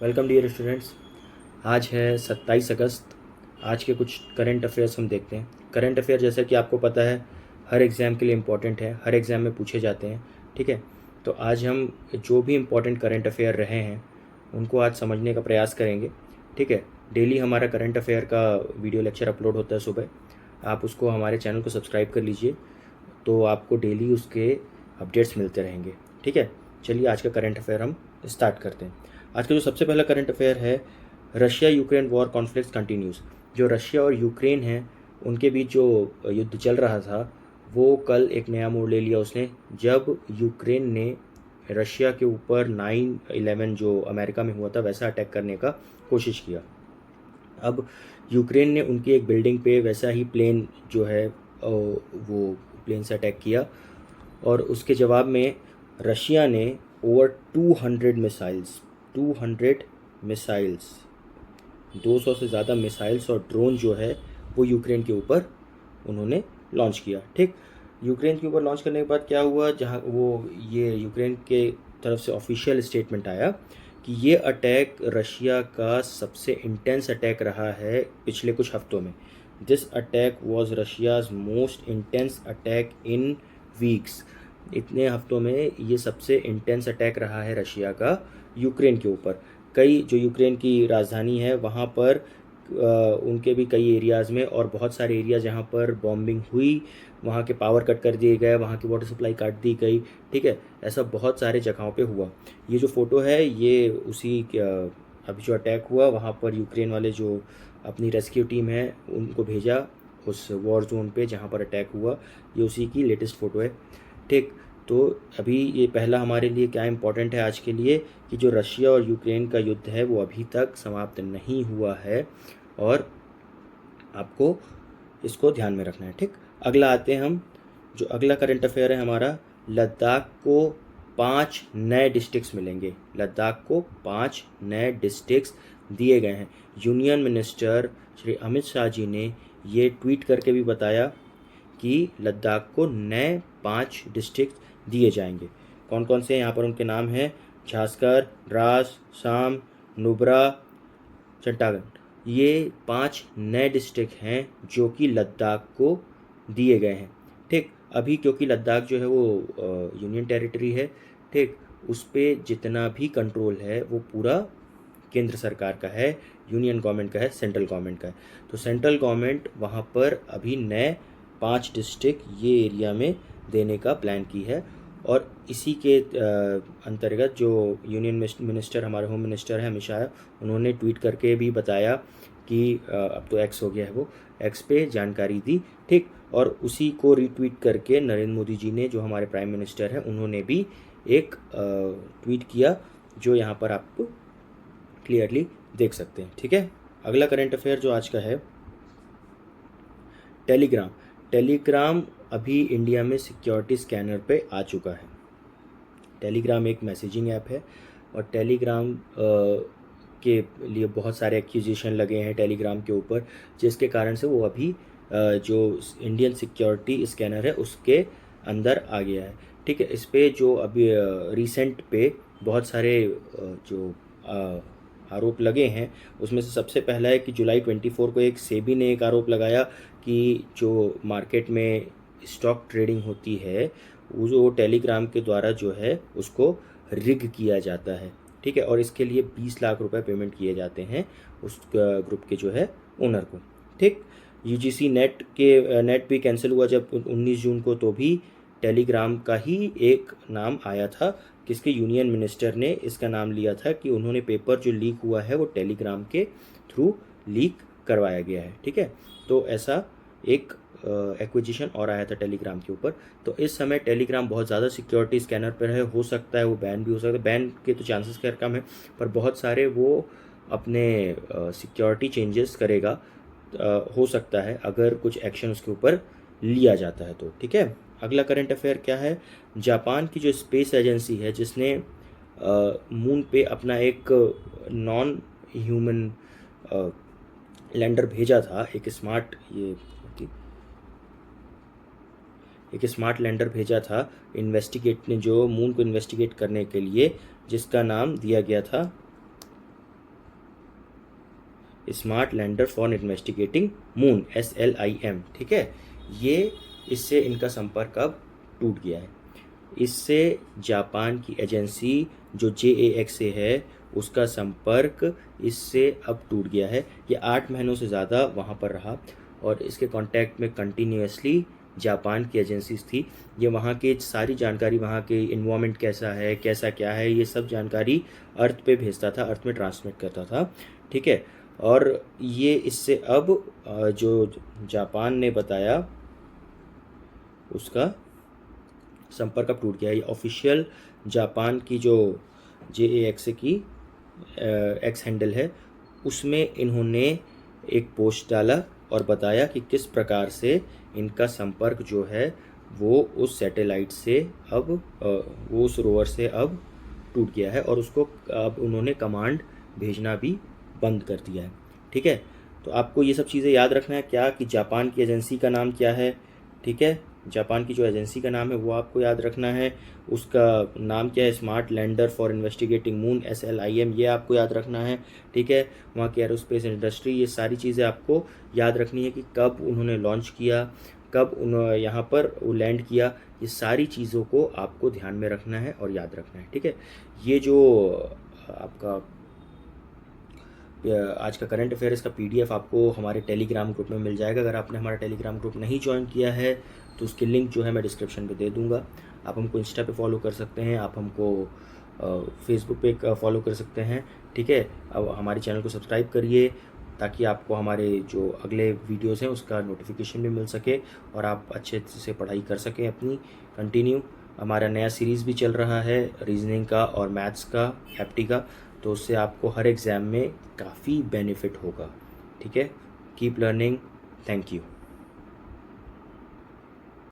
Welcome dear students. आज है 27 अगस्त। आज के कुछ करंट अफेयर्स हम देखते हैं। करंट अफेयर जैसा कि आपको पता है हर एग्ज़ाम के लिए इम्पोर्टेंट है, हर एग्ज़ाम में पूछे जाते हैं। ठीक है, तो आज हम जो भी इम्पोर्टेंट करंट अफेयर रहे हैं उनको आज समझने का प्रयास करेंगे। ठीक है, डेली हमारा करंट अफेयर का वीडियो लेक्चर अपलोड होता है सुबह। आप उसको हमारे चैनल को सब्सक्राइब कर लीजिए, तो आपको डेली उसके अपडेट्स मिलते रहेंगे। ठीक है, चलिए आज का करंट अफेयर हम स्टार्ट करते हैं। आज का जो सबसे पहला करंट अफेयर है, Russia Ukraine war conflict continues. जो रशिया और यूक्रेन हैं उनके बीच जो युद्ध चल रहा था वो कल एक नया मोड़ ले लिया उसने, जब यूक्रेन ने रशिया के ऊपर 9/11 जो अमेरिका में हुआ था वैसा अटैक करने का कोशिश किया। अब यूक्रेन ने उनकी एक बिल्डिंग पे वैसा ही प्लेन जो है वो प्लेन से अटैक किया, और उसके जवाब में रशिया ने ओवर 200 मिसाइल्स 200 से ज़्यादा मिसाइल्स और ड्रोन जो है वो यूक्रेन के ऊपर उन्होंने लॉन्च किया। ठीक, यूक्रेन के ऊपर लॉन्च करने के बाद क्या हुआ, जहाँ ये यूक्रेन के तरफ से ऑफिशियल स्टेटमेंट आया कि ये अटैक रशिया का सबसे इंटेंस अटैक रहा है पिछले कुछ हफ्तों में। This attack was Russia's most intense attack in weeks. इतने हफ्तों में ये सबसे इंटेंस अटैक रहा है रशिया का यूक्रेन के ऊपर। कई जो यूक्रेन की राजधानी है वहाँ पर उनके भी कई एरियाज़ में और बहुत सारे एरिया जहाँ पर बॉम्बिंग हुई वहाँ के पावर कट कर दिए गए, वहाँ की वाटर सप्लाई काट दी गई। ठीक है, ऐसा बहुत सारे जगहों पे हुआ। ये जो फ़ोटो है ये उसी अभी जो अटैक हुआ वहाँ पर यूक्रेन वाले जो अपनी रेस्क्यू टीम है उनको भेजा उस वॉर जोन पे जहाँ पर अटैक हुआ, ये उसी की लेटेस्ट फ़ोटो है। ठीक, तो अभी ये पहला हमारे लिए क्या इम्पोर्टेंट है आज के लिए कि जो रशिया और यूक्रेन का युद्ध है वो अभी तक समाप्त नहीं हुआ है और आपको इसको ध्यान में रखना है। ठीक, अगला आते हैं हम, जो अगला करंट अफेयर है हमारा, लद्दाख को 5 नए डिस्ट्रिक्ट्स मिलेंगे। लद्दाख को 5 नए डिस्ट्रिक्ट्स दिए गए हैं। यूनियन मिनिस्टर श्री अमित शाह जी ने ये ट्वीट करके भी बताया कि लद्दाख को नए 5 डिस्ट्रिक्ट दिए जाएंगे। कौन कौन से यहाँ पर उनके नाम हैं, झांसकर, द्रास, साम, नुब्रा, चट्टागन। ये 5 नए डिस्ट्रिक्ट हैं जो कि लद्दाख को दिए गए हैं। ठीक, अभी क्योंकि लद्दाख जो है वो यूनियन टेरिटरी है, ठीक, उस पर जितना भी कंट्रोल है वो पूरा केंद्र सरकार का है, यूनियन गवर्नमेंट का है, सेंट्रल गवर्नमेंट का है। तो सेंट्रल गवर्नमेंट वहाँ पर अभी नए 5 डिस्ट्रिक्ट ये एरिया में देने का प्लान की है। और इसी के अंतर्गत जो यूनियन मिनिस्टर हमारे होम मिनिस्टर हैं अमित शाह, उन्होंने ट्वीट करके भी बताया कि अब तो एक्स हो गया है, वो एक्स पे जानकारी दी। ठीक, और उसी को रीट्वीट करके नरेंद्र मोदी जी ने, जो हमारे प्राइम मिनिस्टर हैं, उन्होंने भी एक ट्वीट किया जो यहाँ पर आप क्लियरली देख सकते हैं। ठीक है, अगला करंट अफेयर जो आज का है, टेलीग्राम। टेलीग्राम अभी इंडिया में सिक्योरिटी स्कैनर पे आ चुका है। टेलीग्राम एक मैसेजिंग ऐप है और टेलीग्राम के लिए बहुत सारे एक्यूजेशन लगे हैं टेलीग्राम के ऊपर, जिसके कारण से वो अभी जो इंडियन सिक्योरिटी स्कैनर है उसके अंदर आ गया है। ठीक है, इस पे जो अभी रिसेंट पे बहुत सारे जो आरोप लगे हैं उसमें से सबसे पहला है कि जुलाई 24 को एक सेबी ने एक आरोप लगाया कि जो मार्केट में स्टॉक ट्रेडिंग होती है वो जो टेलीग्राम के द्वारा जो है उसको रिग किया जाता है। ठीक है, और इसके लिए 20 लाख रुपए पेमेंट किए जाते हैं उस ग्रुप के जो है ओनर को। ठीक, यूजीसी नेट भी कैंसिल हुआ जब 19 जून को, तो भी टेलीग्राम का ही एक नाम आया था, किसके, यूनियन मिनिस्टर ने इसका नाम लिया था कि उन्होंने पेपर जो लीक हुआ है वो टेलीग्राम के थ्रू लीक करवाया गया है। ठीक है, तो ऐसा एक एक्विजिशन और आया था टेलीग्राम के ऊपर। तो इस समय टेलीग्राम बहुत ज़्यादा सिक्योरिटी स्कैनर पर है, हो सकता है वो बैन भी हो सकता है। बैन के तो चांसेस खैर कम है, पर बहुत सारे वो अपने सिक्योरिटी चेंजेस करेगा, हो सकता है अगर कुछ एक्शन उसके ऊपर लिया जाता है तो। ठीक है, अगला करंट अफेयर क्या है, जापान की जो स्पेस एजेंसी है जिसने मून पे अपना एक नॉन ह्यूमन लैंडर भेजा था, एक स्मार्ट लैंडर भेजा था इन्वेस्टिगेट ने, जो मून को इन्वेस्टिगेट करने के लिए, जिसका नाम दिया गया था smart lander for investigating moon, SLIM, ठीक है। ये इससे इनका संपर्क अब टूट गया है। इससे जापान की एजेंसी जो JAXA है उसका संपर्क इससे अब टूट गया है। ये 8 महीनों से ज़्यादा वहाँ पर रहा और इसके कांटेक्ट में कंटिन्यूसली जापान की एजेंसीज थी। ये वहाँ की सारी जानकारी, वहाँ के इन्वायरमेंट कैसा है, कैसा क्या है, ये सब जानकारी अर्थ पे भेजता था, अर्थ में ट्रांसमिट करता था, ठीक है। और ये इससे अब जो जापान ने बताया उसका संपर्क अब टूट गया है। ये ऑफिशियल जापान की जो JAXA की एक्स हैंडल है उसमें इन्होंने एक पोस्ट डाला और बताया कि किस प्रकार से इनका संपर्क जो है वो उस सैटेलाइट से अब वो उस रोवर से अब टूट गया है और उसको अब उन्होंने कमांड भेजना भी बंद कर दिया है, ठीक है। तो आपको ये सब चीज़ें याद रखना है क्या कि जापान की एजेंसी का नाम क्या है, ठीक है। जापान की जो एजेंसी का नाम है वो आपको याद रखना है। उसका नाम क्या है, smart lander for investigating moon, SLIM, ये आपको याद रखना है, ठीक है। वहाँ की एरोस्पेस इंडस्ट्री, ये सारी चीज़ें आपको याद रखनी है कि कब उन्होंने लॉन्च किया, कब उन्होंने यहाँ पर वो लैंड किया, ये सारी चीज़ों को आपको ध्यान में रखना है और याद रखना है, ठीक है। ये जो आपका आज का करंट अफेयर्स का PDF आपको हमारे टेलीग्राम ग्रुप में मिल जाएगा। अगर आपने हमारा टेलीग्राम ग्रुप नहीं ज्वाइन किया है तो उसकी लिंक जो है मैं डिस्क्रिप्शन पे दे दूंगा। आप हमको इंस्टा पे फॉलो कर सकते हैं, आप हमको फेसबुक पे फॉलो कर सकते हैं, ठीक है। अब हमारे चैनल को सब्सक्राइब करिए ताकि आपको हमारे जो अगले वीडियोस हैं उसका नोटिफिकेशन भी मिल सके और आप अच्छे से पढ़ाई कर सकें अपनी कंटिन्यू। हमारा नया सीरीज़ भी चल रहा है रीजनिंग का और मैथ्स का, एप्टी का, तो उससे आपको हर एग्ज़ाम में काफ़ी बेनिफिट होगा, ठीक है। Keep learning, thank you.